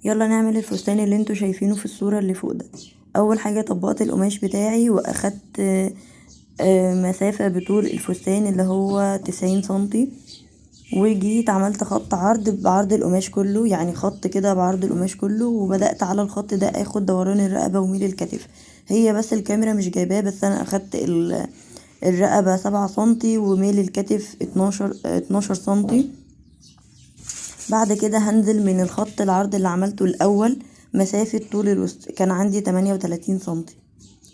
يلا نعمل الفستان اللي انتوا شايفينه في الصورة اللي فوق ده. اول حاجة طبقت القماش بتاعي واخدت مسافة بطول الفستان اللي هو 90 سنتي، وجيت عملت خط عرض بعرض القماش كله، يعني خط كده بعرض القماش كله، وبدأت على الخط ده اخد دوران الرقبة وميل الكتف. هي بس الكاميرا مش جايباه، بس انا اخدت الرقبة 7 سنتي وميل الكتف 12 سنتي. بعد كده هنزل من الخط العرض اللي عملته الاول مسافة طول الوسط كان عندي 38 سنتي،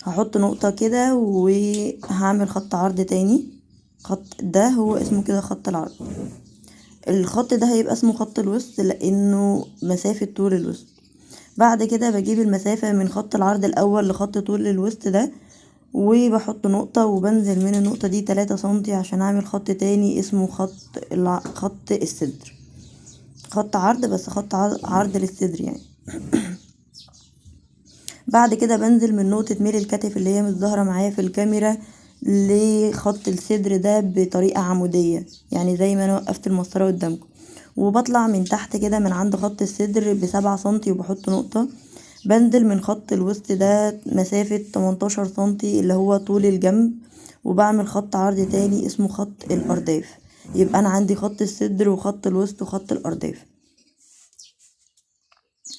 هحط نقطة كده وهعمل خط عرض تاني. خط ده هو اسمه كده خط العرض. الخط ده هيبقى اسمه خط الوسط لانه مسافة طول الوسط. بعد كده بجيب المسافة من خط العرض الاول لخط طول الوسط ده، وبحط نقطة وبنزل من النقطة دي 3 سنتي عشان اعمل خط تاني اسمه خط الصدر. خط عرض بس خط عرض للصدر يعني. بعد كده بنزل من نقطة ميل الكتف اللي هي مش ظاهرة معايا في الكاميرا لخط الصدر ده بطريقة عمودية، يعني زي ما انا وقفت المسطرة قدامكم، وبطلع من تحت كده من عند خط الصدر ب7 سنتي وبحط نقطة. بنزل من خط الوسط ده مسافة 18 سنتي اللي هو طول الجنب، وبعمل خط عرض تاني اسمه خط الأرداف. يبقى انا عندي خط الصدر وخط الوسط وخط الأرداف.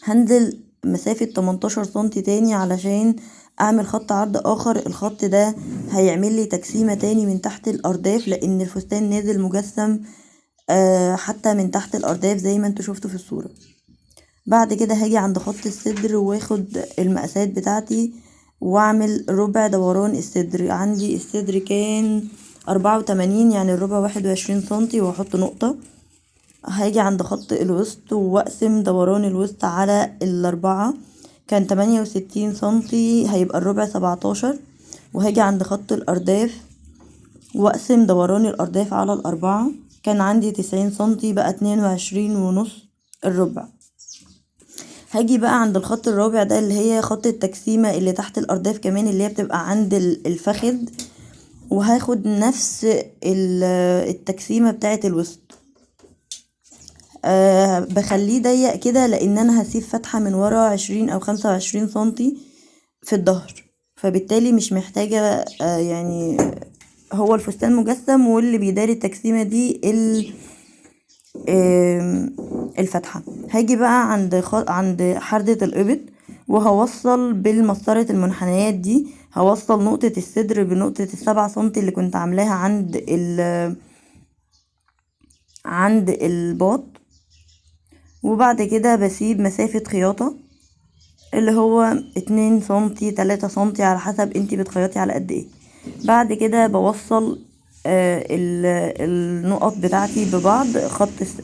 هنزل مسافة 18 سنتي تاني علشان اعمل خط عرض اخر. الخط ده هيعمل لي تجسيمة تاني من تحت الارداف لان الفستان نازل مجسم حتى من تحت الارداف زي ما انتوا شفتوا في الصورة. بعد كده هاجي عند خط الصدر واخد المقاسات بتاعتي واعمل ربع دوران الصدر. عندي الصدر كان 84، يعني الربع 21 سنتي، واحط نقطة. هاجي عند خط الوسط واقسم دوران الوسط على الاربعة، كان 68 سنتي، هيبقى الربع 17. وهاجي عند خط الارداف واقسم دوران الارداف على الاربعة، كان عندي 90 سنتي، بقى 22.5 الربع. هاجي بقى عند الخط الرابع ده اللي هي خط التجسيمة اللي تحت الارداف كمان، اللي هي بتبقى عند الفخذ، وهاخد نفس التجسيمة بتاعة الوسط. بخليه ضيق كده لان انا هسيب فتحة من ورا 20 او 25 سنتي في الظهر، فبالتالي مش محتاجة يعني هو الفستان مجسم، واللي بيداري التجسيمة دي الفتحة. هاجي بقى عند حردة الإبط، وهوصل بالمسطرة المنحنيات دي، هوصل نقطة الصدر بنقطة ال7 سنتي اللي كنت عاملاها عند الباط. وبعد كده بسيب مسافة خياطة اللي هو 2 سنتي 3 سنتي على حسب انتي بتخيطي على قد ايه. بعد كده بوصل النقط بتاعتي ببعض،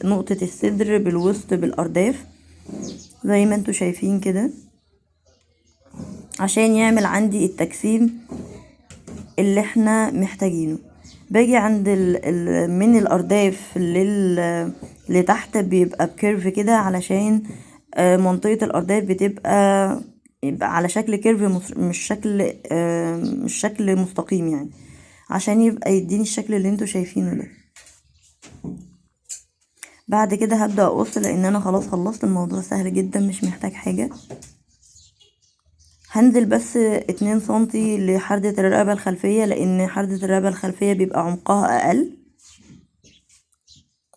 نقطة الصدر بالوسط بالارداف زي ما انتوا شايفين كده، عشان يعمل عندي التجسيم اللي احنا محتاجينه. باجي عند من الارداف لتحت بيبقى بكيرف كده، علشان منطقة الارداف يبقى على شكل كيرف، مش شكل مستقيم يعني، عشان يبقى يديني الشكل اللي انتوا شايفينه ده. بعد كده هبدأ اقص لان انا خلاص خلصت الموضوع، سهل جدا مش محتاج حاجة. هنزل بس 2 سنتي لحردة الرقبة الخلفية لان حردة الرقبة الخلفية بيبقى عمقها اقل،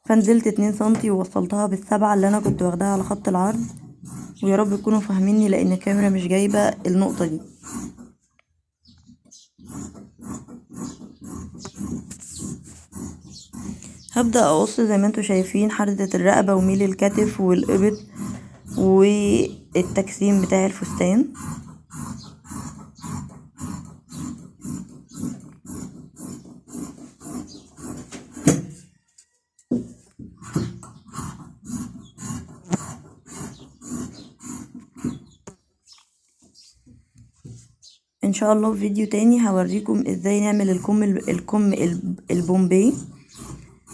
فنزلت 2 سنتي ووصلتها بالسبعة اللي انا كنت واخداها على خط العرض. ويا رب تكونوا فاهميني لان الكاميرا مش جايبة النقطة دي. هبدأ اقص زي ما انتوا شايفين حردة الرقبة وميل الكتف والإبط والتجسيم بتاع الفستان. ان شاء الله في فيديو تاني هوريكم ازاي نعمل الكم البومبي.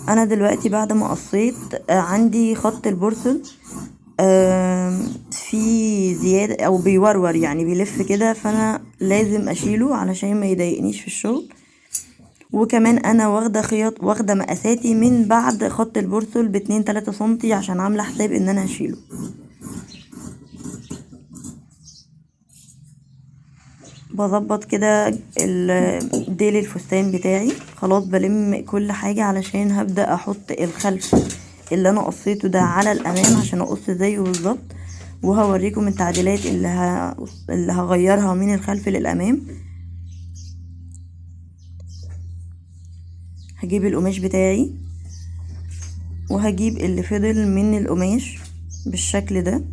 انا دلوقتي بعد ما قصيت عندي خط البورسل في زيادة او بيورور، يعني بيلف كده، فانا لازم اشيله علشان ما يضايقنيش في الشغل. وكمان انا واخده مقاساتي من بعد خط البورسل ب2-3 سنتي عشان عامله حساب ان انا هشيله. بظبط كده ديل الفستان بتاعي. خلاص بلم كل حاجة علشان هبدأ احط الخلف اللي انا قصيته ده على الامام عشان اقص زيه بالظبط، وهوريكم التعديلات اللي هغيرها من الخلف للامام. هجيب القماش بتاعي وهجيب اللي فضل من القماش بالشكل ده،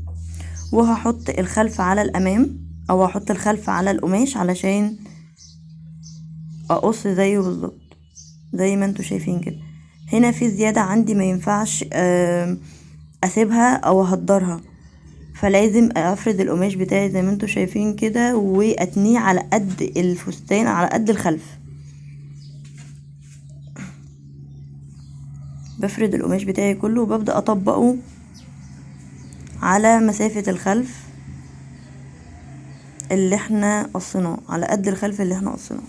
وهحط الخلف على الامام او هحط الخلف على القماش علشان اقص زيه بالظبط زي ما انتوا شايفين كده. هنا في زيادة عندي ما ينفعش اسيبها او اهدرها، فلازم افرد القماش بتاعي زي ما انتوا شايفين كده واتنيه على قد الفستان على قد الخلف. بفرد القماش بتاعي كله وببدأ اطبقه على مسافة الخلف اللي احنا قصيناه، على قد الخلف اللي احنا قصيناه.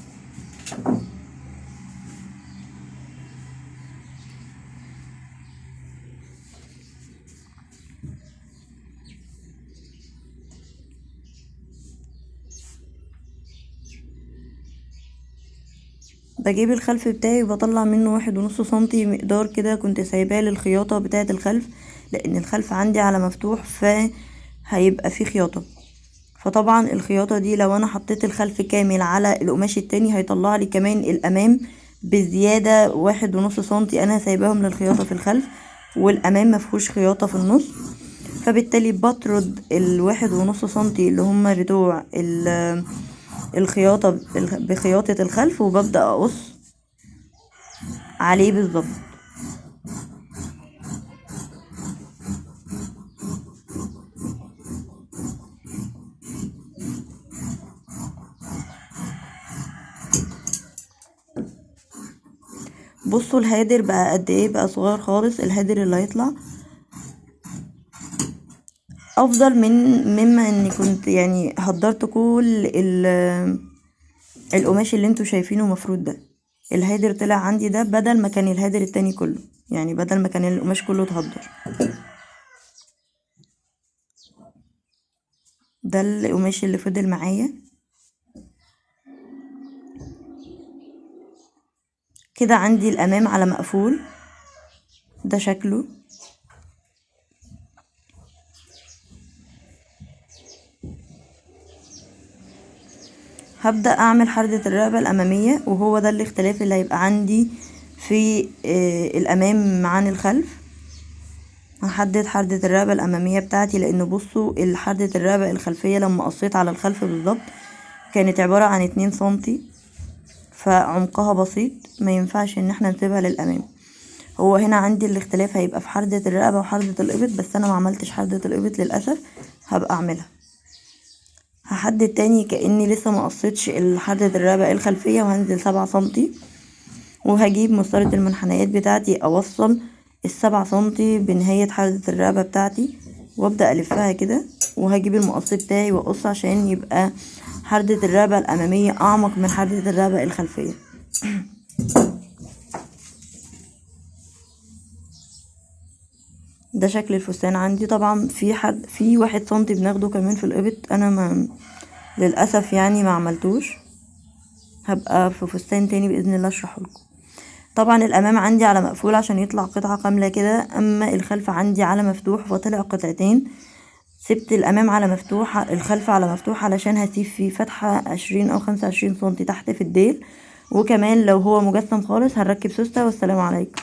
بجيب الخلف بتاعي وبطلع منه 1.5 سنتي مقدار كده كنت سايباه للخياطة بتاعة الخلف، لان الخلف عندي على مفتوح فهيبقى فيه خياطة. فطبعا الخياطة دي لو انا حطيت الخلف كامل على القماش التاني هيطلع لي كمان الامام بزيادة 1.5 سنتي انا سايباهم للخياطة في الخلف، والامام مفهوش خياطة في النص. فبالتالي بطرد 1.5 سنتي اللي هما بتوع الخياطة بخياطة الخلف، وببدأ اقص عليه بالظبط. بصوا الهادر بقى قد ايه، بقى صغير خالص الهادر اللي هيطلع افضل مما اني كنت يعني هدرت كل القماش اللي انتوا شايفينه مفروض ده. الهادر طلع عندي ده بدل ما كان الهادر التاني كله، يعني بدل ما كان القماش كله اتهدر. ده القماش اللي فضل معايا كده. عندي الامام على مقفول، ده شكله. هبدأ اعمل حردة الرقبة الامامية، وهو ده الاختلاف اللي هيبقى عندي في الامام عن الخلف. هحدد حردة الرقبة الامامية بتاعتي، لان بصوا حردة الرقبة الخلفية لما قصيت على الخلف بالظبط كانت عبارة عن 2 سنتي، فعمقها بسيط ما ينفعش ان احنا نسيبها للامام. هو هنا عندي الاختلاف هيبقى في حردة الرقبة وحردة الابط، بس انا ما عملتش حردة الابط للاسف، هبقى اعملها. هحدد تاني كأني لسه ما قصيتش حردة الرقبة الخلفية، وهنزل 7 سنتي، وهجيب مسطرة المنحنيات بتاعتي اوصل 7 سنتي بنهاية حردة الرقبة بتاعتي، وابدأ الفها كده، وهجيب المقص بتاعي واقص عشان يبقى حردة الرقبة الامامية اعمق من حردة الرقبة الخلفية. ده شكل الفستان عندي. طبعا في 1 سنتي بناخده كمان في الابط، انا للاسف يعني ما عملتوش، هبقى في فستان تاني باذن الله اشرحه لكم. طبعا الامام عندي على مقفول عشان يطلع قطعة كاملة كده، اما الخلف عندي على مفتوح فطلع قطعتين. سبت الامام على مفتوح، الخلف على مفتوح علشان هسيب فيه فتحة 20 او 25 سنتي تحت في الديل، وكمان لو هو مجسم خالص هنركب سوستة. والسلام عليكم.